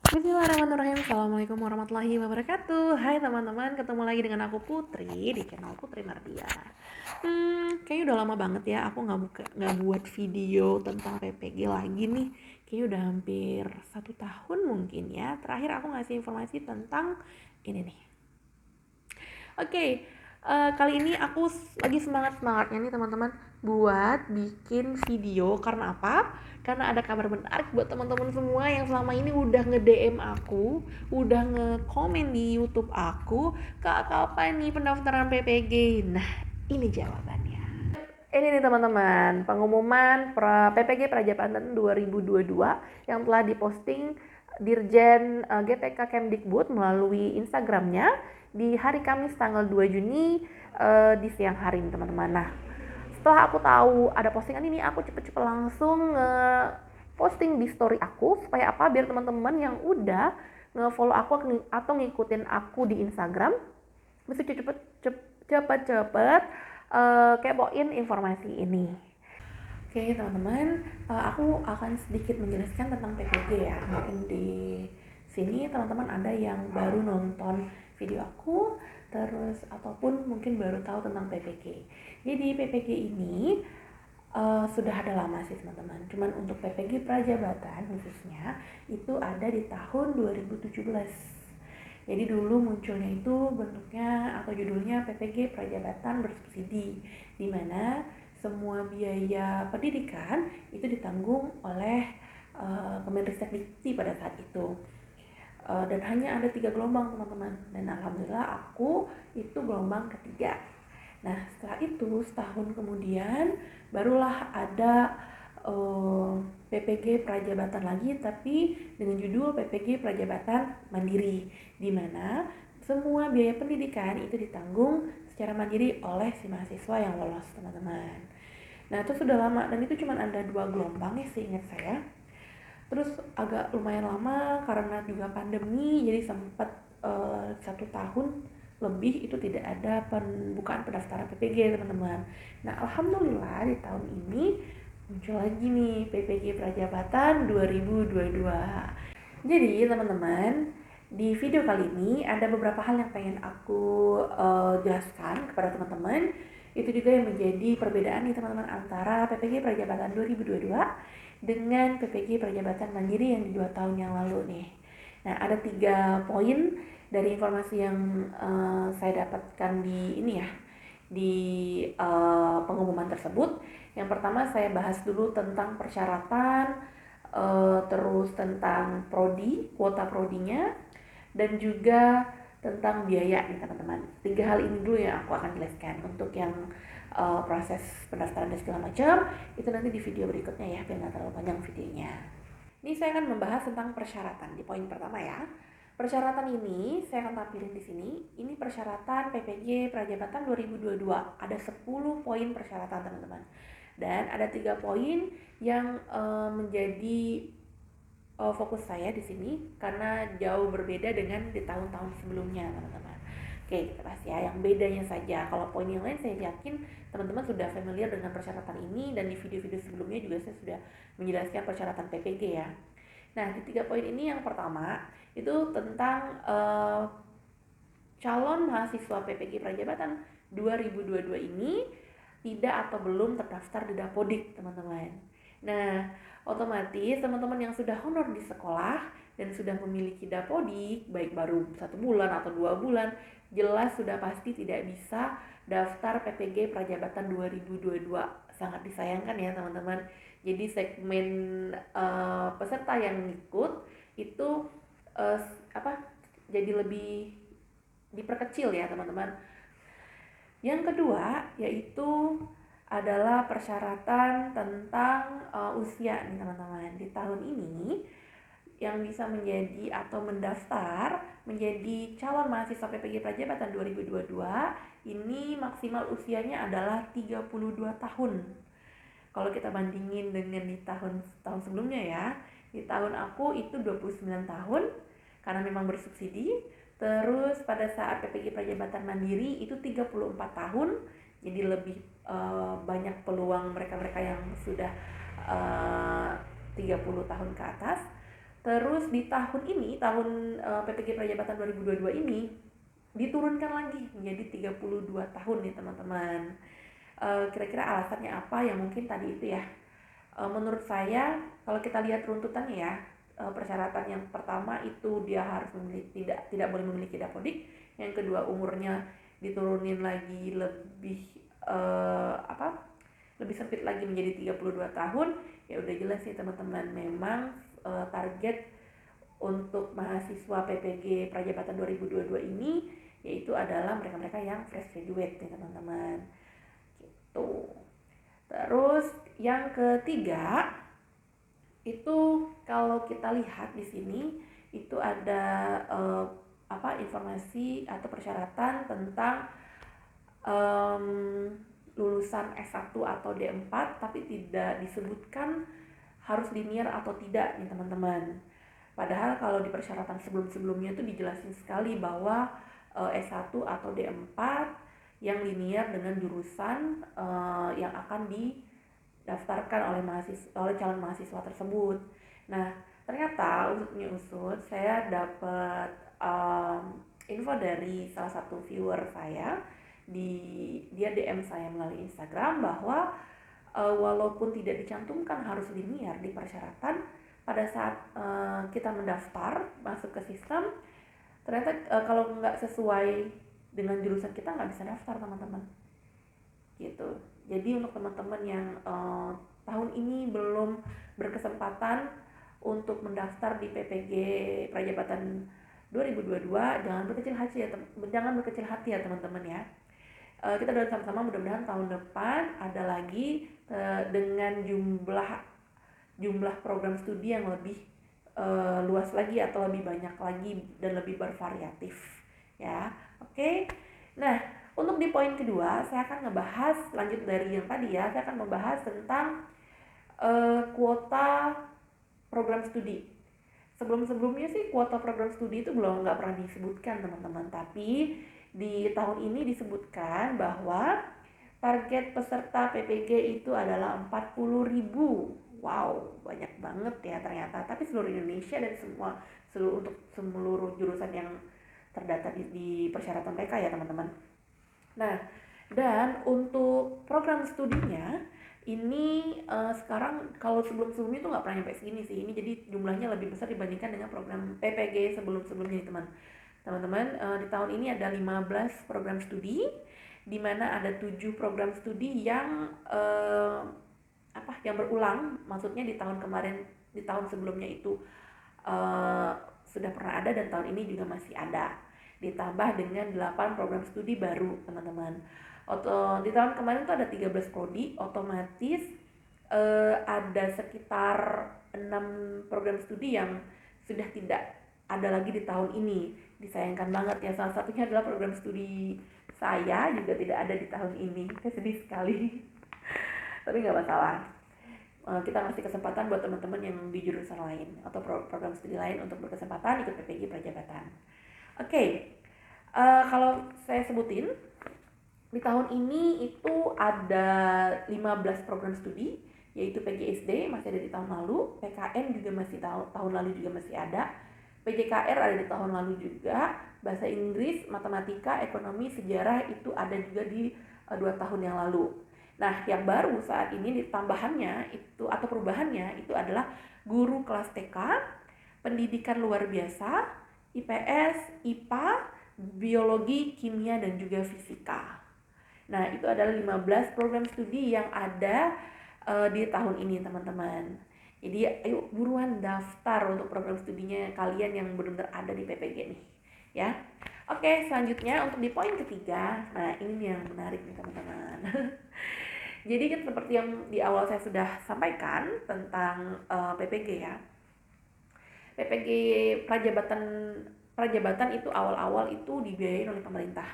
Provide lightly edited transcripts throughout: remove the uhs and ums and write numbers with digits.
Bismillahirrahmanirrahim. Assalamualaikum warahmatullahi wabarakatuh. Hai teman-teman, ketemu lagi dengan aku Putri di channel Putri Mardia. Kayaknya udah lama banget ya aku nggak buat video tentang PPG lagi nih. Kayaknya udah hampir 1 tahun mungkin ya. Terakhir aku ngasih informasi tentang ini nih. Oke, kali ini aku lagi semangat-semangatnya nih teman-teman buat bikin video. Karena apa? Karena ada kabar menarik buat teman-teman semua yang selama ini udah nge-DM aku, udah nge-komen di YouTube aku, "Kak, kapan nih pendaftaran PPG?" Nah, ini jawabannya. Ini nih teman-teman, pengumuman PPG Prajabatan 2022 yang telah diposting Dirjen GTK Kemdikbud melalui Instagramnya di hari Kamis tanggal 2 Juni di siang hari nih teman-teman. Nah, setelah aku tahu ada postingan ini, aku cepet-cepet langsung posting di story aku supaya apa? Biar teman-teman yang udah nge-follow aku atau ngikutin aku di Instagram bisa cepet-cepet kepoin informasi ini. Oke teman-teman, aku akan sedikit menjelaskan tentang PPG ya. Mungkin di sini teman-teman ada yang baru nonton video aku, terus ataupun mungkin baru tahu tentang PPG. Jadi PPG ini sudah ada lama sih teman-teman. Cuman untuk PPG Prajabatan khususnya itu ada di tahun 2017. Jadi dulu munculnya itu bentuknya atau judulnya PPG Prajabatan Bersubsidi, di mana semua biaya pendidikan itu ditanggung oleh Kemendikbudristek pada saat itu. Dan hanya ada 3 gelombang teman-teman. Dan alhamdulillah aku itu gelombang ketiga. Nah setelah itu setahun kemudian barulah ada PPG Prajabatan lagi, tapi dengan judul PPG Prajabatan Mandiri, di mana semua biaya pendidikan itu ditanggung secara mandiri oleh si mahasiswa yang lolos teman-teman. Nah itu sudah lama dan itu cuma ada 2 gelombang ya seingat saya. Terus agak lumayan lama karena juga pandemi, jadi sempat 1 tahun lebih itu tidak ada pembukaan pendaftaran PPG teman-teman. Nah alhamdulillah di tahun ini muncul lagi nih PPG Prajabatan 2022. Jadi teman-teman, di video kali ini ada beberapa hal yang pengen aku jelaskan kepada teman-teman. Itu juga yang menjadi perbedaan nih teman-teman antara PPG Prajabatan 2022 dengan PPG Prajabatan Mandiri yang di 2 tahun yang lalu nih. Nah ada 3 poin dari informasi yang saya dapatkan di ini ya, di pengumuman tersebut. Yang pertama saya bahas dulu tentang persyaratan, terus tentang prodi, kuota prodinya, dan juga tentang biaya nih teman-teman. 3 hal ini dulu yang aku akan jelaskan. Untuk yang proses pendaftaran dan segala macam itu nanti di video berikutnya ya, biar nggak terlalu panjang videonya. Ini saya akan membahas tentang persyaratan di poin pertama ya. Persyaratan ini saya akan tampilin di sini. Ini persyaratan PPG Prajabatan 2022. Ada 10 poin persyaratan teman-teman. Dan ada 3 poin yang menjadi fokus saya di sini karena jauh berbeda dengan di tahun-tahun sebelumnya teman-teman. Oke, kita bahas ya yang bedanya saja. Kalau poin yang lain saya yakin teman-teman sudah familiar dengan persyaratan ini, dan di video-video sebelumnya juga saya sudah menjelaskan persyaratan PPG ya. Nah, di 3 poin ini yang pertama itu tentang calon mahasiswa PPG Prajabatan 2022 ini tidak atau belum terdaftar di Dapodik teman-teman. Nah, otomatis teman-teman yang sudah honor di sekolah dan sudah memiliki Dapodik, baik baru 1 bulan atau 2 bulan, jelas sudah pasti tidak bisa daftar PPG Prajabatan 2022. Sangat disayangkan ya teman-teman. Jadi segmen peserta yang ikut itu jadi lebih diperkecil ya teman-teman. Yang kedua yaitu adalah persyaratan tentang usia nih teman-teman. Di tahun ini yang bisa menjadi atau mendaftar menjadi calon mahasiswa PPG Prajabatan 2022 ini maksimal usianya adalah 32 tahun. Kalau kita bandingin dengan di tahun sebelumnya ya, di tahun aku itu 29 tahun karena memang bersubsidi. Terus pada saat PPG Prajabatan Mandiri itu 34 tahun, jadi lebih banyak peluang mereka-mereka yang sudah 30 tahun ke atas. Terus di tahun ini, tahun PPG Prajabatan 2022 ini diturunkan lagi menjadi 32 tahun nih teman-teman. Kira-kira alasannya apa? Ya mungkin tadi itu ya. Menurut saya kalau kita lihat runtutannya ya, persyaratan yang pertama itu dia harus memiliki tidak boleh memiliki dapodik. Yang kedua umurnya diturunin lagi lebih lebih sempit lagi menjadi 32 tahun. Ya udah jelas sih teman-teman, memang target untuk mahasiswa PPG Prajabatan 2022 ini yaitu adalah mereka-mereka yang fresh graduate nih teman-teman. Gitu. Terus yang ketiga itu kalau kita lihat di sini itu ada informasi atau persyaratan tentang lulusan S1 atau D4 tapi tidak disebutkan harus linear atau tidak nih teman-teman. Padahal kalau di persyaratan sebelum-sebelumnya itu dijelasin sekali bahwa S1 atau D4 yang linear dengan jurusan yang akan didaftarkan oleh calon mahasiswa tersebut. Nah, ternyata usut saya dapat info dari salah satu viewer saya, dia DM saya melalui Instagram bahwa walaupun tidak dicantumkan harus linear di persyaratan, pada saat kita mendaftar masuk ke sistem, ternyata kalau nggak sesuai dengan jurusan kita nggak bisa daftar teman-teman. Gitu. Jadi untuk teman-teman yang tahun ini belum berkesempatan untuk mendaftar di PPG Prajabatan 2022, jangan berkecil hati ya teman-teman ya. Kita doain sama-sama mudah-mudahan tahun depan ada lagi dengan jumlah program studi yang lebih luas lagi atau lebih banyak lagi dan lebih bervariatif ya. Oke. Nah, untuk di poin kedua saya akan ngebahas lanjut dari yang tadi ya. Saya akan membahas tentang kuota program studi. Sebelum-sebelumnya sih kuota program studi itu nggak pernah disebutkan teman-teman, tapi di tahun ini disebutkan bahwa target peserta PPG itu adalah 40.000. Wow, banyak banget ya ternyata. Tapi seluruh Indonesia dan untuk seluruh jurusan yang terdata di persyaratan mereka ya teman-teman. Nah, dan untuk program studinya ini sekarang kalau sebelumnya itu nggak pernah nyampe segini sih. Ini jadi jumlahnya lebih besar dibandingkan dengan program PPG sebelumnya teman-teman. Di tahun ini ada 15 program studi, di mana ada 7 program studi yang yang berulang. Maksudnya di tahun sebelumnya itu sudah pernah ada dan tahun ini juga masih ada. Ditambah dengan 8 program studi baru teman-teman. Di tahun kemarin tuh ada 13 prodi, otomatis ada sekitar 6 program studi yang sudah tidak ada lagi di tahun ini. Disayangkan banget ya, salah satunya adalah program studi saya juga tidak ada di tahun ini. Saya sedih sekali. Tapi nggak masalah. Kita ngasih kesempatan buat teman-teman yang di jurusan lain atau program studi lain untuk berkesempatan ikut PPG Prajabatan. Oke. Kalau saya sebutin, di tahun ini itu ada 15 program studi, yaitu PGSD masih ada di tahun lalu, PKN juga masih tahun lalu juga masih ada, PJKR ada di tahun lalu juga, bahasa Inggris, matematika, ekonomi, sejarah itu ada juga di 2 tahun yang lalu. Nah, yang baru saat ini tambahannya itu atau perubahannya itu adalah guru kelas TK, pendidikan luar biasa, IPS, IPA, biologi, kimia, dan juga fisika. Nah, itu adalah 15 program studi yang ada di tahun ini, teman-teman. Jadi, ayo buruan daftar untuk program studinya kalian yang benar-benar ada di PPG nih, ya. Oke, selanjutnya untuk di poin ketiga. Nah, ini yang menarik nih, teman-teman. Jadi, seperti yang di awal saya sudah sampaikan tentang PPG ya. PPG Prajabatan itu awal-awal itu dibiayain oleh pemerintah.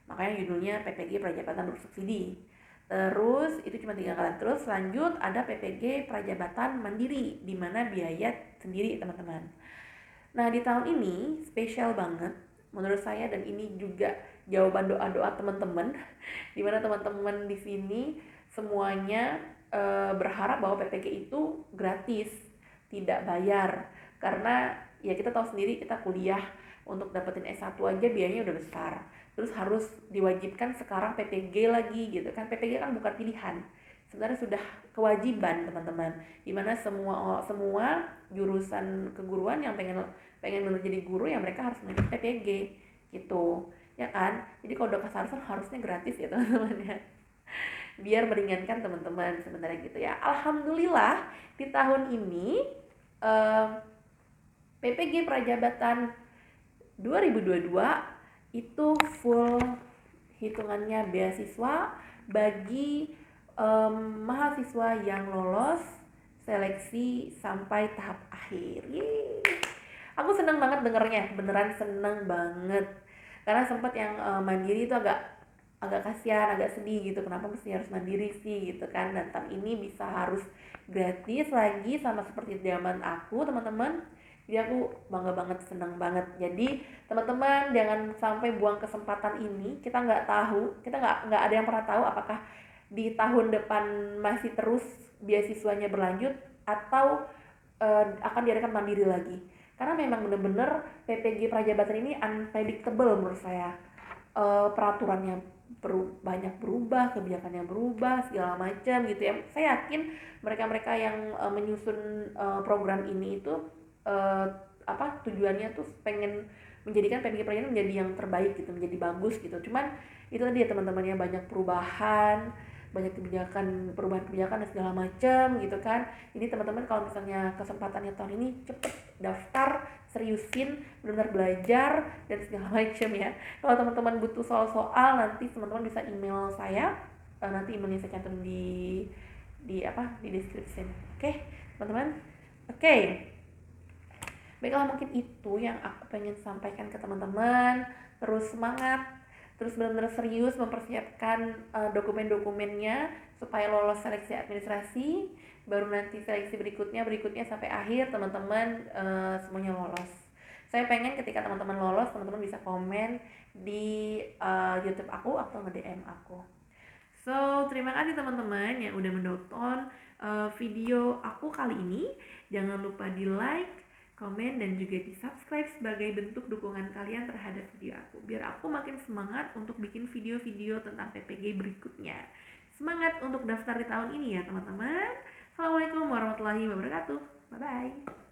Makanya judulnya PPG Prajabatan Bersubsidi. Terus itu cuma 3 kali. Terus lanjut ada PPG Prajabatan Mandiri, di mana biaya sendiri teman-teman. Nah, di tahun ini spesial banget menurut saya, dan ini juga jawaban doa-doa teman-teman, di mana teman-teman di sini semuanya berharap bahwa PPG itu gratis, tidak bayar. karena ya kita tahu sendiri kita kuliah untuk dapetin S1 aja biayanya udah besar, terus harus diwajibkan sekarang PPG lagi gitu kan. PPG kan bukan pilihan, sebenarnya sudah kewajiban teman-teman, dimana semua jurusan keguruan yang pengen menjadi guru ya mereka harus menjadi PPG gitu ya kan. Jadi kalau udah keseharusan harusnya gratis ya teman-teman ya, biar meringankan teman-teman sebenarnya gitu ya. Alhamdulillah di tahun ini PPG Prajabatan 2022 itu full hitungannya beasiswa bagi mahasiswa yang lolos seleksi sampai tahap akhir. Yeay. Aku seneng banget dengernya, beneran seneng banget. Karena sempat yang mandiri itu agak kasihan, agak sedih gitu. Kenapa mesti harus mandiri sih gitu kan. Dan tahun ini bisa harus gratis lagi sama seperti zaman aku teman-teman. Jadi aku bangga banget, seneng banget. Jadi teman-teman jangan sampai buang kesempatan ini. Kita nggak tahu, kita nggak ada yang pernah tahu apakah di tahun depan masih terus beasiswanya berlanjut atau akan diadakan mandiri lagi. Karena memang benar-benar PPG Prajabatan ini unpredictable menurut saya. Peraturannya banyak berubah, kebijakannya berubah, segala macam gitu ya. Saya yakin mereka-mereka yang menyusun program ini itu tujuannya tuh pengen menjadikan PPG Prajabatan menjadi yang terbaik gitu, menjadi bagus gitu. Cuman itu tadi ya teman-temannya, banyak perubahan perubahan kebijakan dan segala macam gitu kan. Jadi teman-teman kalau misalnya kesempatannya tahun ini cepet daftar, seriusin, benar-benar belajar dan segala macam ya. Kalau teman-teman butuh soal-soal nanti teman-teman bisa email saya, nanti emailnya saya cantum di description. Oke, teman-teman. Oke. Baiklah, mungkin itu yang aku pengen sampaikan ke teman-teman. Terus semangat, terus benar-benar serius mempersiapkan dokumen-dokumennya supaya lolos seleksi administrasi, baru nanti seleksi berikutnya sampai akhir teman-teman semuanya lolos. Saya pengen ketika teman-teman lolos, teman-teman bisa komen di YouTube aku atau nge-DM aku. So, terima kasih teman-teman yang udah menonton video aku kali ini. Jangan lupa di like, komen, dan juga di subscribe sebagai bentuk dukungan kalian terhadap video aku, biar aku makin semangat untuk bikin video-video tentang PPG berikutnya. Semangat untuk daftar di tahun ini ya teman-teman. Assalamualaikum warahmatullahi wabarakatuh. Bye bye.